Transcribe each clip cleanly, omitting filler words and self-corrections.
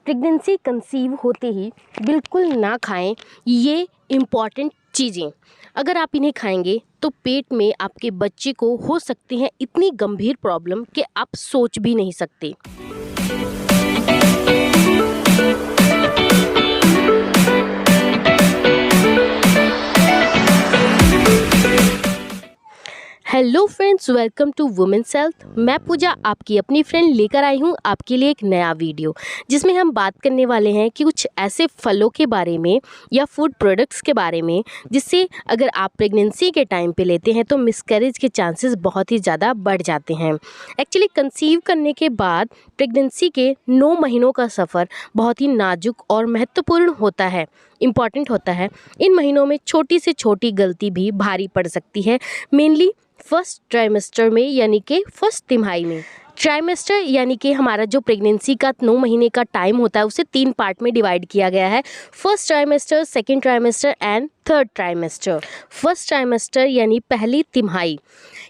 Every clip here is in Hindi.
प्रेगनेंसी कंसीव होते ही बिल्कुल ना खाएं ये इम्पॉर्टेंट चीज़ें। अगर आप इन्हें खाएंगे तो पेट में आपके बच्चे को हो सकती है इतनी गंभीर प्रॉब्लम कि आप सोच भी नहीं सकते। Hello friends, welcome to women's health. मैं पूजा आपकी अपनी फ्रेंड लेकर आई हूँ आपके लिए एक नया वीडियो, जिसमें हम बात करने वाले हैं कि कुछ ऐसे फलों के बारे में या फूड प्रोडक्ट्स के बारे में जिससे अगर आप प्रेगनेंसी के टाइम पे लेते हैं तो मिसकैरेज के चांसेस बहुत ही ज़्यादा बढ़ जाते हैं। एक्चुअली कंसीव करने के बाद प्रेगनेंसी के 9 महीनों का सफ़र बहुत ही नाजुक और महत्वपूर्ण होता है, इम्पॉर्टेंट होता है। इन महीनों में छोटी से छोटी गलती भी भारी पड़ सकती है, मेनली फर्स्ट ट्राइमेस्टर में, यानी कि फर्स्ट तिमाही में। ट्राइमेस्टर यानी कि हमारा जो प्रेगनेंसी का 9 महीने का टाइम होता है उसे 3 पार्ट में डिवाइड किया गया है। First trimester, second trimester and third trimester. First trimester यानी पहली तिमाही,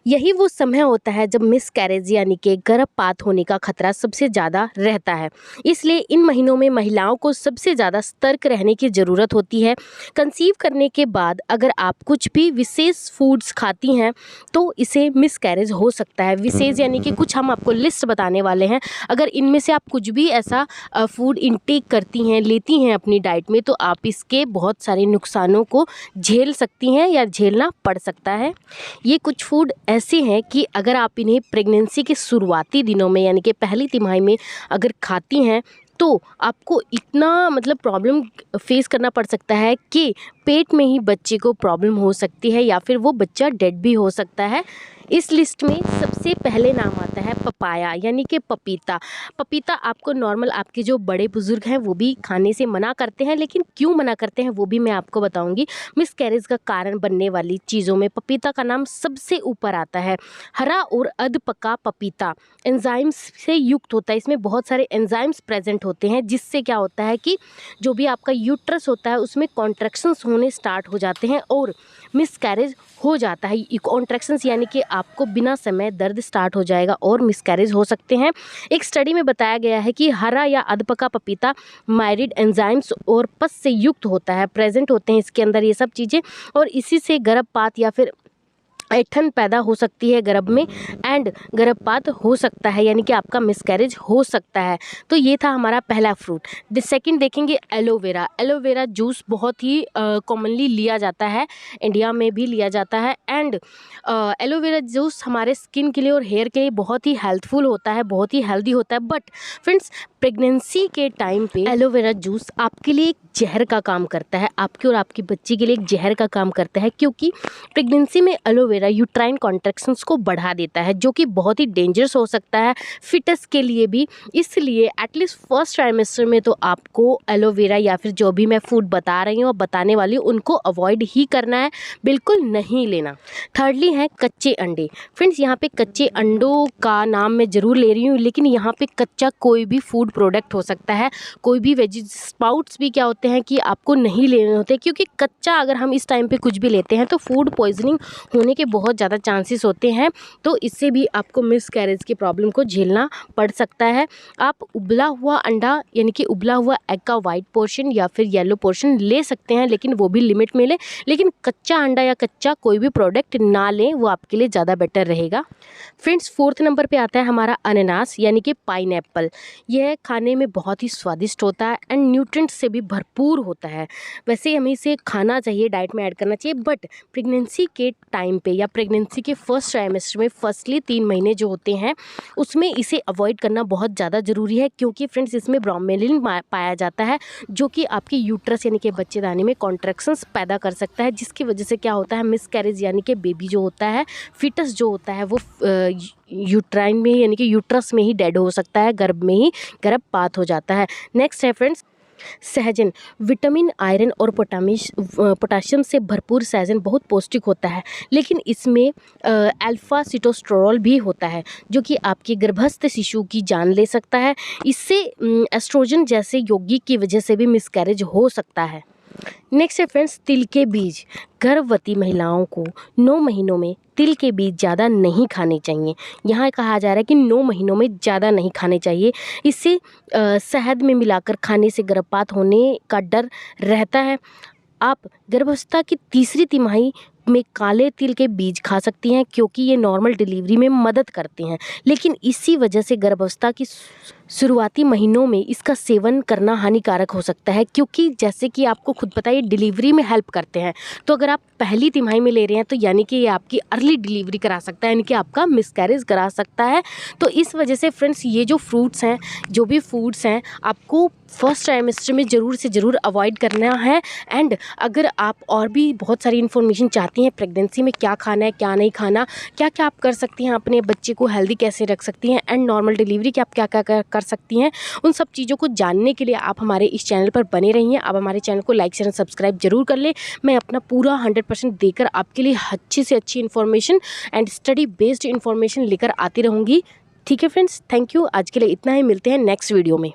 यही वो समय होता है जब मिसकैरेज यानी कि गर्भपात होने का खतरा सबसे ज़्यादा रहता है। इसलिए इन महीनों में महिलाओं को सबसे ज़्यादा सतर्क रहने की ज़रूरत होती है। कंसीव करने के बाद अगर आप कुछ भी विशेष फूड्स खाती हैं तो इसे मिसकैरेज हो सकता है। विशेष यानी कि कुछ हम आपको लिस्ट बताने वाले हैं। अगर इनमें से आप कुछ भी ऐसा फूड इनटेक करती हैं, लेती हैं अपनी डाइट में, तो आप इसके बहुत सारे नुकसानों को झेल सकती हैं या झेलना पड़ सकता है। ये कुछ फूड ऐसे हैं कि अगर आप इन्हें प्रेगनेंसी के शुरुआती दिनों में यानी कि पहली तिमाही में अगर खाती हैं तो आपको इतना प्रॉब्लम फेस करना पड़ सकता है कि पेट में ही बच्चे को प्रॉब्लम हो सकती है या फिर वो बच्चा डेड भी हो सकता है। इस लिस्ट में सबसे पहले नाम आता है पपाया यानी कि पपीता। पपीता आपको नॉर्मल आपके जो बड़े बुजुर्ग हैं वो भी खाने से मना करते हैं, लेकिन क्यों मना करते हैं वो भी मैं आपको बताऊंगी। मिसकैरेज का कारण बनने वाली चीज़ों में पपीता का नाम सबसे ऊपर आता है। हरा और अध पका पपीता एंजाइम्स से युक्त होता है। इसमें बहुत सारे एंजाइम्स प्रेजेंट होते हैं, जिससे क्या होता है कि जो भी आपका यूट्रस होता है उसमें कॉन्ट्रैक्शंस होने स्टार्ट हो जाते हैं और मिसकैरेज हो जाता है। कॉन्ट्रैक्शंस यानी कि आपको बिना समय दर्द स्टार्ट हो जाएगा और मिसकैरेज हो सकते हैं। एक स्टडी में बताया गया है कि हरा या अधपका पपीता मायरिड एंजाइम्स और पस से युक्त होता है, प्रेजेंट होते हैं इसके अंदर ये सब चीज़ें, और इसी से गर्भपात या फिर ऐठन पैदा हो सकती है गर्भ में एंड गर्भपात हो सकता है, यानी कि आपका मिसकैरेज हो सकता है। तो ये था हमारा पहला फ्रूट। सेकंड देखेंगे एलोवेरा। एलोवेरा जूस बहुत ही कॉमनली लिया जाता है, इंडिया में भी लिया जाता है एंड एलोवेरा जूस हमारे स्किन के लिए और हेयर के लिए बहुत ही हेल्पफुल होता है, बहुत ही हेल्दी होता है। बट फ्रेंड्स, प्रेगनेंसी के टाइम पे एलोवेरा जूस आपके लिए एक जहर का काम करता है, आपके और आपकी बच्ची के लिए एक जहर का काम करता है, क्योंकि प्रेगनेंसी में एलोवेरा यूट्राइन कॉन्ट्रैक्शंस को बढ़ा देता है, जो कि बहुत ही डेंजरस हो सकता है फिटस के लिए भी। इसलिए एटलीस्ट फर्स्ट ट्राइमेस्टर में तो आपको एलोवेरा या फिर जो भी मैं फूड बता रही हूँ और बताने वाली हूँ उनको अवॉइड ही करना है, बिल्कुल नहीं लेना। थर्डली है कच्चे अंडे। फ्रेंड्स, यहाँ पे कच्चे अंडों का नाम मैं ज़रूर ले रही हूँ, लेकिन यहाँ पे कच्चा कोई भी फूड प्रोडक्ट हो सकता है, कोई भी वेजी स्प्राउट्स भी क्या होते हैं कि आपको नहीं लेने होते, क्योंकि कच्चा अगर हम इस टाइम पे कुछ भी लेते हैं तो फूड पॉइजनिंग होने के बहुत ज़्यादा चांसेस होते हैं। तो इससे भी आपको मिसकैरेज की प्रॉब्लम को झेलना पड़ सकता है। आप उबला हुआ अंडा यानी कि उबला हुआ एग का वाइट पोर्शन या फिर येलो पोर्शन ले सकते हैं, लेकिन वो भी लिमिट में लें। लेकिन कच्चा अंडा या कच्चा कोई भी प्रोडक्ट ना लें, वो आपके लिए ज़्यादा बेटर रहेगा। फ्रेंड्स, फोर्थ नंबर पे आता है हमारा अनानास यानी कि पाइनएप्पल। यह खाने में बहुत ही स्वादिष्ट होता है एंड न्यूट्रिएंट्स से भी भरपूर होता है। वैसे हमें इसे खाना चाहिए, डाइट में ऐड करना चाहिए, बट प्रेगनेंसी के टाइम पे या प्रेगनेंसी के फर्स्ट ट्राइमेस्टर में फर्स्टली 3 महीने जो होते हैं उसमें इसे अवॉइड करना बहुत ज़्यादा ज़रूरी है, क्योंकि फ्रेंड्स इसमें ब्रोमेलिन पाया जाता है, जो कि आपकी यूट्रस यानी कि बच्चेदानी में कॉन्ट्रैक्शंस पैदा कर सकता है, जिसकी वजह से क्या होता है मिसकैरेज यानी कि बेबी जो होता है, फिटस जो होता है, वो यूट्राइन में यानी कि यूट्रस में ही डेड हो सकता है, गर्भ में ही गर्भपात हो जाता है। नेक्स्ट है फ्रेंड्स सहजन। विटामिन, आयरन और पोटाशियम से भरपूर सहजन बहुत पौष्टिक होता है, लेकिन इसमें अल्फा सिटोस्टेरोल भी होता है, जो कि आपके गर्भस्थ शिशु की जान ले सकता है। इससे एस्ट्रोजन जैसे यौगिक की वजह से भी मिसकैरेज हो सकता है। नेक्स्ट है फ्रेंड्स तिल के बीज। गर्भवती महिलाओं को 9 महीनों में तिल के बीज ज़्यादा नहीं खाने चाहिए। यहाँ कहा जा रहा है कि 9 महीनों में ज़्यादा नहीं खाने चाहिए। इससे शहद में मिलाकर खाने से गर्भपात होने का डर रहता है। आप गर्भावस्था की तीसरी तिमाही में काले तिल के बीज खा सकती हैं क्योंकि ये नॉर्मल डिलीवरी में मदद करते हैं, लेकिन इसी वजह से गर्भावस्था की शुरुआती महीनों में इसका सेवन करना हानिकारक हो सकता है, क्योंकि जैसे कि आपको खुद पता है ये डिलीवरी में हेल्प करते हैं। तो अगर आप पहली तिमाही में ले रहे हैं तो यानी कि ये आपकी अर्ली डिलीवरी करा सकता है, यानी कि आपका मिसकैरेज करा सकता है। तो इस वजह से फ्रेंड्स ये जो फ्रूट्स हैं, जो भी फूड्स हैं, आपको फर्स्ट ट्राइमेस्टर में ज़रूर से ज़रूर अवॉइड करना है। एंड अगर आप और भी बहुत सारी इन्फॉर्मेशन चाहती हैं प्रेगनेंसी में क्या खाना है, क्या नहीं खाना, क्या क्या आप कर सकती हैं, अपने बच्चे को हेल्दी कैसे रख सकती हैं, एंड नॉर्मल डिलीवरी के आप क्या क्या कर सकती हैं, उन सब चीज़ों को जानने के लिए आप हमारे इस चैनल पर बने रहिए। आप हमारे चैनल को लाइक शेयर एंड सब्सक्राइब जरूर कर लें। मैं अपना पूरा 100% देकर आपके लिए अच्छी से अच्छी information and study based information लेकर आती रहूँगी। ठीक है फ्रेंड्स, थैंक यू। आज के लिए इतना ही, मिलते हैं नेक्स्ट वीडियो में।